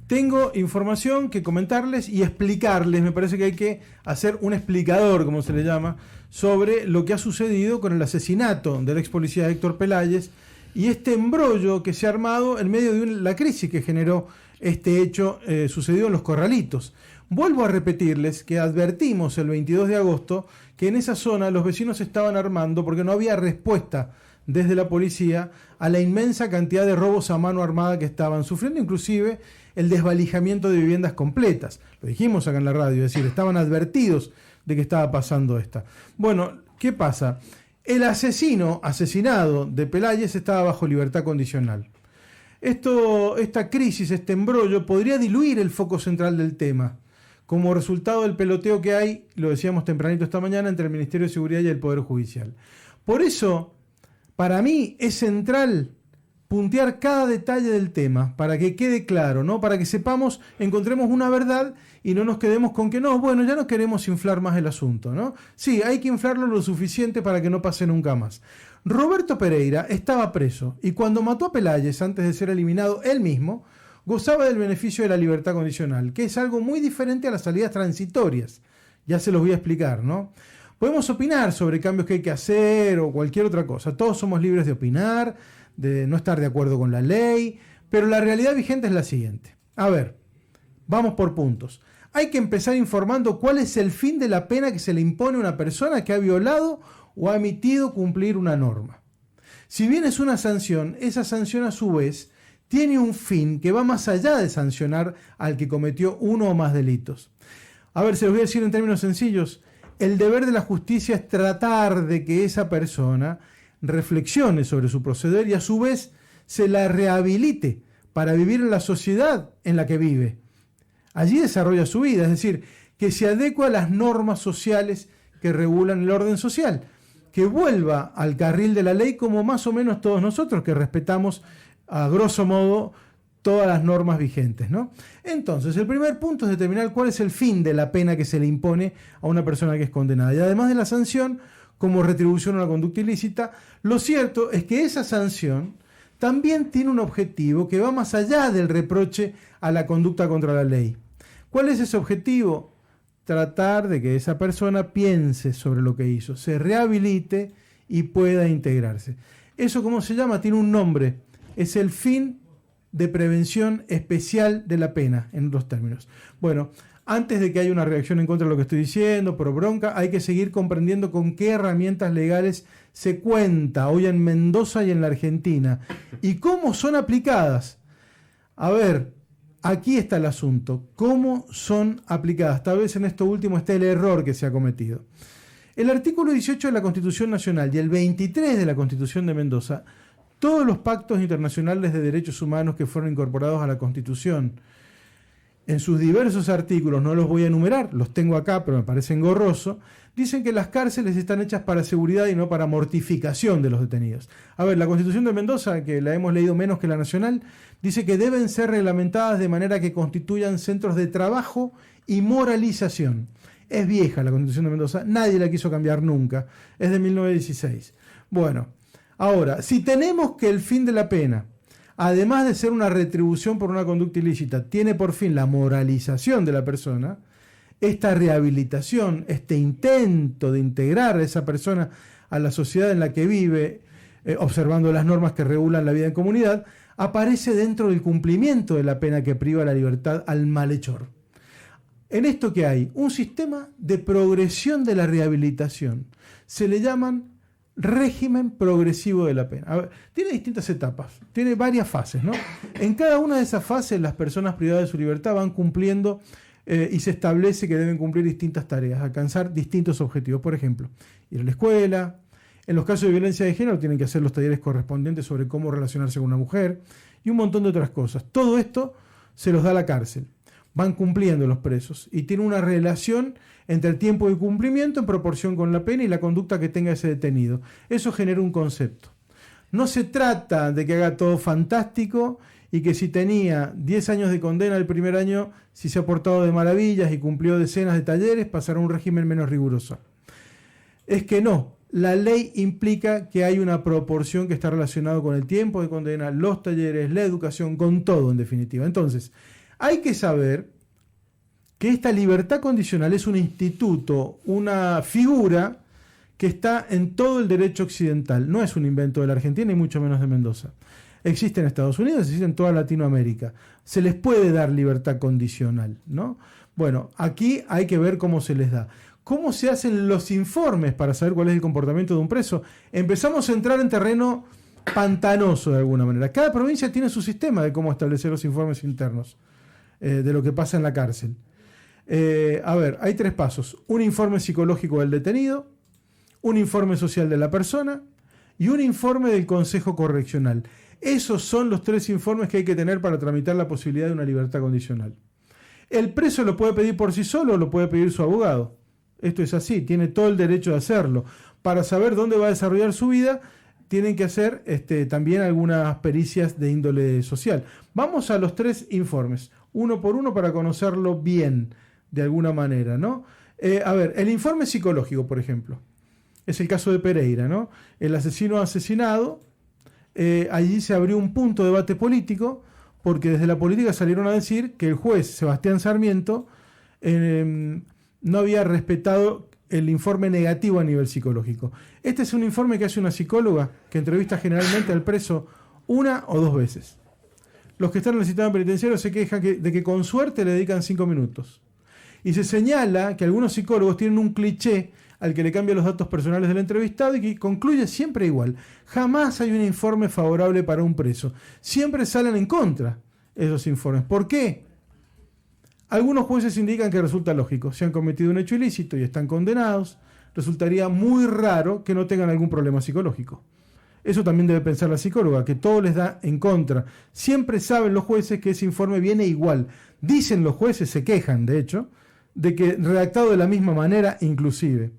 tengo información que comentarles y explicarles. Me parece que hay que hacer un explicador, como se le llama, sobre lo que ha sucedido con el asesinato del ex policía Héctor Peláez y este embrollo que se ha armado en medio de la crisis que generó este hecho sucedido en Los Corralitos. Vuelvo a repetirles que advertimos el 22 de agosto que en esa zona los vecinos estaban armando porque no había respuesta desde la policía a la inmensa cantidad de robos a mano armada que estaban sufriendo, inclusive el desvalijamiento de viviendas completas. Lo dijimos acá en la radio, es decir, estaban advertidos de que estaba pasando esta. Bueno, ¿qué pasa? El asesinado de Peláez estaba bajo libertad condicional. Esta crisis, este embrollo, podría diluir el foco central del tema, como resultado del peloteo que hay, lo decíamos tempranito esta mañana, entre el Ministerio de Seguridad y el Poder Judicial. Por eso, para mí, es central puntear cada detalle del tema, para que quede claro, ¿no? Para que sepamos, encontremos una verdad y no nos quedemos con que no, bueno, ya no queremos inflar más el asunto, ¿no? Sí, hay que inflarlo lo suficiente para que no pase nunca más. Roberto Pereira estaba preso y cuando mató a Peláez, antes de ser eliminado él mismo, gozaba del beneficio de la libertad condicional, que es algo muy diferente a las salidas transitorias. Ya se los voy a explicar, ¿no? Podemos opinar sobre cambios que hay que hacer o cualquier otra cosa. Todos somos libres de opinar, de no estar de acuerdo con la ley, pero la realidad vigente es la siguiente. A ver, vamos por puntos. Hay que empezar informando cuál es el fin de la pena que se le impone a una persona que ha violado o ha emitido cumplir una norma. Si bien es una sanción, esa sanción a su vez tiene un fin que va más allá de sancionar al que cometió uno o más delitos. A ver, se los voy a decir en términos sencillos. El deber de la justicia es tratar de que esa persona reflexione sobre su proceder y a su vez se la rehabilite para vivir en la sociedad en la que vive. Allí desarrolla su vida, es decir, que se adecue a las normas sociales que regulan el orden social, que vuelva al carril de la ley como más o menos todos nosotros que respetamos a grosso modo todas las normas vigentes, ¿no? Entonces, el primer punto es determinar cuál es el fin de la pena que se le impone a una persona que es condenada. Y además de la sanción, como retribución a una conducta ilícita, lo cierto es que esa sanción también tiene un objetivo que va más allá del reproche a la conducta contra la ley. ¿Cuál es ese objetivo? Tratar de que esa persona piense sobre lo que hizo, se rehabilite y pueda integrarse. ¿Eso cómo se llama? Tiene un nombre. Es el fin de prevención especial de la pena, en otros términos. Bueno, antes de que haya una reacción en contra de lo que estoy diciendo, por bronca, hay que seguir comprendiendo con qué herramientas legales se cuenta hoy en Mendoza y en la Argentina y cómo son aplicadas. A ver, aquí está el asunto. ¿Cómo son aplicadas? Tal vez en esto último esté el error que se ha cometido. El artículo 18 de la Constitución Nacional y el 23 de la Constitución de Mendoza, todos los pactos internacionales de derechos humanos que fueron incorporados a la Constitución, en sus diversos artículos, no los voy a enumerar, los tengo acá, pero me parece engorroso, dicen que las cárceles están hechas para seguridad y no para mortificación de los detenidos. A ver, la Constitución de Mendoza, que la hemos leído menos que la nacional, dice que deben ser reglamentadas de manera que constituyan centros de trabajo y moralización. Es vieja la Constitución de Mendoza, nadie la quiso cambiar nunca, es de 1916. Bueno, ahora, si tenemos que el fin de la pena, además de ser una retribución por una conducta ilícita, tiene por fin la moralización de la persona, esta rehabilitación, este intento de integrar a esa persona a la sociedad en la que vive, observando las normas que regulan la vida en comunidad, aparece dentro del cumplimiento de la pena que priva la libertad al malhechor. En esto que hay un sistema de progresión de la rehabilitación. Se le llaman régimen progresivo de la pena. A ver, tiene distintas etapas, tiene varias fases, ¿no? En cada una de esas fases las personas privadas de su libertad van cumpliendo y se establece que deben cumplir distintas tareas, alcanzar distintos objetivos. Por ejemplo, ir a la escuela. En los casos de violencia de género tienen que hacer los talleres correspondientes sobre cómo relacionarse con una mujer y un montón de otras cosas. Todo esto se los da la cárcel. Van cumpliendo los presos y tiene una relación entre el tiempo de cumplimiento en proporción con la pena y la conducta que tenga ese detenido. Eso genera un concepto. No se trata de que haga todo fantástico y que si tenía 10 años de condena el primer año, si se ha portado de maravillas y cumplió decenas de talleres, pasará a un régimen menos riguroso. Es que no. La ley implica que hay una proporción que está relacionada con el tiempo de condena, los talleres, la educación, con todo en definitiva. Entonces, Hay que saber que esta libertad condicional es un instituto, una figura que está en todo el derecho occidental. No es un invento de la Argentina y mucho menos de Mendoza. Existe en Estados Unidos, existe en toda Latinoamérica. Se les puede dar libertad condicional, ¿no? Bueno, aquí hay que ver cómo se les da. ¿Cómo se hacen los informes para saber cuál es el comportamiento de un preso? Empezamos a entrar en terreno pantanoso de alguna manera. Cada provincia tiene su sistema de cómo establecer los informes internos de lo que pasa en la cárcel. A ver, hay 3 pasos. Un informe psicológico del detenido, un informe social de la persona y un informe del Consejo Correccional. Esos son los 3 informes que hay que tener para tramitar la posibilidad de una libertad condicional. El preso lo puede pedir por sí solo o lo puede pedir su abogado. Esto es así, tiene todo el derecho de hacerlo. Para saber dónde va a desarrollar su vida, tienen que hacer también algunas pericias de índole social. Vamos a los 3 informes, uno por uno para conocerlo bien, de alguna manera, ¿no? A ver, el informe psicológico, por ejemplo, es el caso de Pereira, ¿no? El asesino asesinado, allí se abrió un punto de debate político, porque desde la política salieron a decir que el juez Sebastián Sarmiento no había respetado el informe negativo a nivel psicológico. Este es un informe que hace una psicóloga que entrevista generalmente al preso 1 o 2 veces. Los que están en el sistema penitenciario se quejan de que con suerte le dedican 5 minutos. Y se señala que algunos psicólogos tienen un cliché al que le cambia los datos personales del entrevistado y que concluye siempre igual. Jamás hay un informe favorable para un preso. Siempre salen en contra esos informes. ¿Por qué? Algunos jueces indican que resulta lógico. Si han cometido un hecho ilícito y están condenados, resultaría muy raro que no tengan algún problema psicológico. Eso también debe pensar la psicóloga, que todo les da en contra. Siempre saben los jueces que ese informe viene igual. Dicen los jueces, se quejan de hecho, de que redactado de la misma manera inclusive.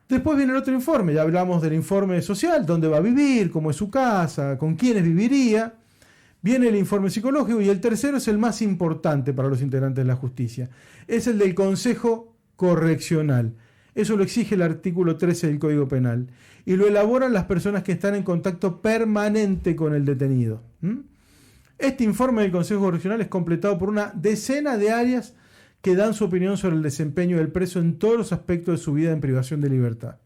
Después viene el otro informe, ya hablamos del informe social, dónde va a vivir, cómo es su casa, con quiénes viviría. Viene el informe psicológico y el tercero es el más importante para los integrantes de la justicia. Es el del Consejo Correccional. Eso lo exige el artículo 13 del Código Penal. Y lo elaboran las personas que están en contacto permanente con el detenido. Este informe del Consejo Correccional es completado por una decena de áreas que dan su opinión sobre el desempeño del preso en todos los aspectos de su vida en privación de libertad.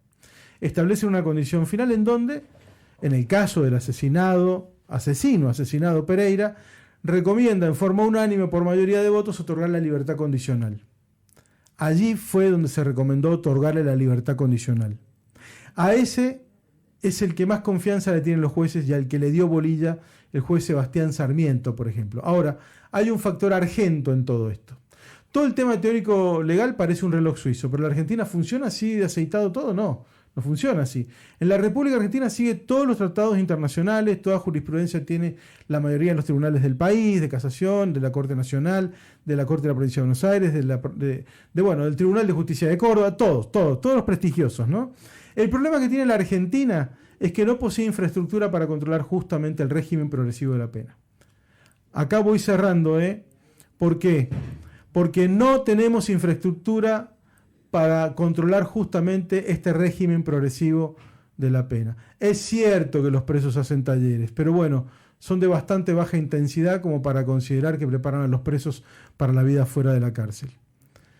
Establece una condición final en donde, en el caso del asesinado Pereira, recomienda en forma unánime por mayoría de votos otorgar la libertad condicional. Allí fue donde se recomendó otorgarle la libertad condicional. A ese es el que más confianza le tienen los jueces y al que le dio bolilla el juez Sebastián Sarmiento, por ejemplo. Ahora, hay un factor argento en todo esto. Todo el tema teórico legal parece un reloj suizo, pero ¿la Argentina funciona así de aceitado todo? No funciona así. En la República Argentina sigue todos los tratados internacionales, toda jurisprudencia tiene la mayoría de los tribunales del país, de casación, de la Corte Nacional, de la Corte de la Provincia de Buenos Aires, del Tribunal de Justicia de Córdoba, todos los prestigiosos, ¿no? El problema que tiene la Argentina es que no posee infraestructura para controlar justamente el régimen progresivo de la pena. Acá voy cerrando, ¿Por qué? Porque no tenemos infraestructura para controlar justamente este régimen progresivo de la pena. Es cierto que los presos hacen talleres, pero bueno, son de bastante baja intensidad como para considerar que preparan a los presos para la vida fuera de la cárcel.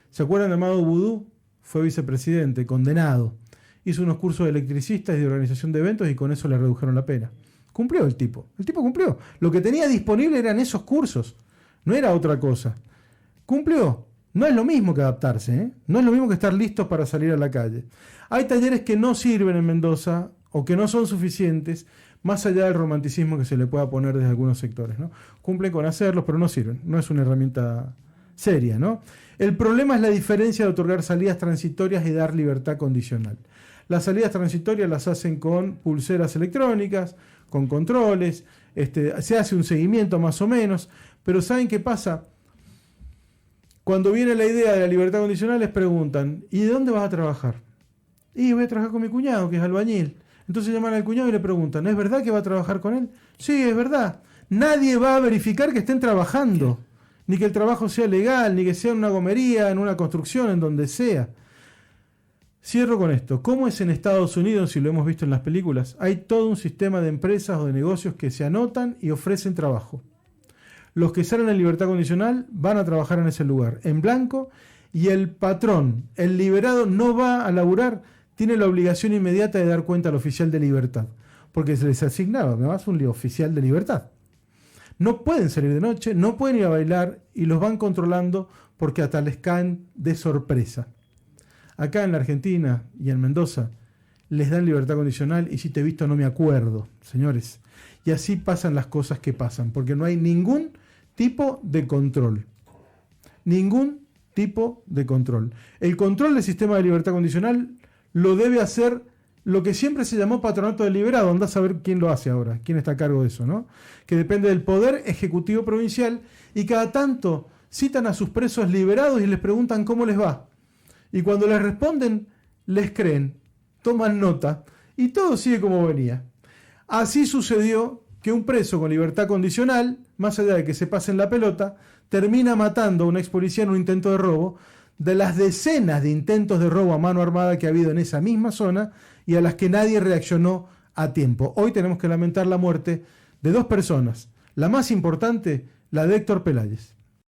¿Se acuerdan de Amado Vudú? Fue vicepresidente, condenado. Hizo unos cursos de electricistas y de organización de eventos y con eso le redujeron la pena. Cumplió el tipo cumplió. Lo que tenía disponible eran esos cursos, no era otra cosa. Cumplió. No es lo mismo que adaptarse, no es lo mismo que estar listos para salir a la calle. Hay talleres que no sirven en Mendoza o que no son suficientes, más allá del romanticismo que se le pueda poner desde algunos sectores, ¿no? Cumplen con hacerlos, pero no sirven, no es una herramienta seria, ¿no? El problema es la diferencia de otorgar salidas transitorias y dar libertad condicional. Las salidas transitorias las hacen con pulseras electrónicas, con controles, se hace un seguimiento más o menos, pero ¿saben qué pasa? Cuando viene la idea de la libertad condicional les preguntan, ¿y de dónde vas a trabajar? Y voy a trabajar con mi cuñado, que es albañil. Entonces llaman al cuñado y le preguntan, ¿es verdad que va a trabajar con él? Sí, es verdad. Nadie va a verificar que estén trabajando, ni que el trabajo sea legal, ni que sea en una gomería, en una construcción, en donde sea. Cierro con esto. ¿Cómo es en Estados Unidos, si lo hemos visto en las películas? Hay todo un sistema de empresas o de negocios que se anotan y ofrecen trabajo. los que salen en libertad condicional van a trabajar en ese lugar, en blanco, y el patrón, el liberado, no va a laburar, tiene la obligación inmediata de dar cuenta al oficial de libertad, porque se les asignaba, además, un oficial de libertad. No pueden salir de noche, no pueden ir a bailar y los van controlando porque hasta les caen de sorpresa. Acá en la Argentina y en Mendoza les dan libertad condicional y si te he visto no me acuerdo, señores. Y así pasan las cosas que pasan, porque no hay ningún tipo de control. Ningún tipo de control. El control del sistema de libertad condicional lo debe hacer lo que siempre se llamó patronato deliberado. Andá a saber quién lo hace ahora, quién está a cargo de eso, ¿no? Que depende del Poder Ejecutivo Provincial y cada tanto citan a sus presos liberados y les preguntan cómo les va. Y cuando les responden, les creen, toman nota y todo sigue como venía. Así sucedió que un preso con libertad condicional, más allá de que se pasen la pelota, termina matando a un ex policía en un intento de robo, de las decenas de intentos de robo a mano armada que ha habido en esa misma zona y a las que nadie reaccionó a tiempo. Hoy tenemos que lamentar la muerte de 2 personas. La más importante, la de Héctor Peláez.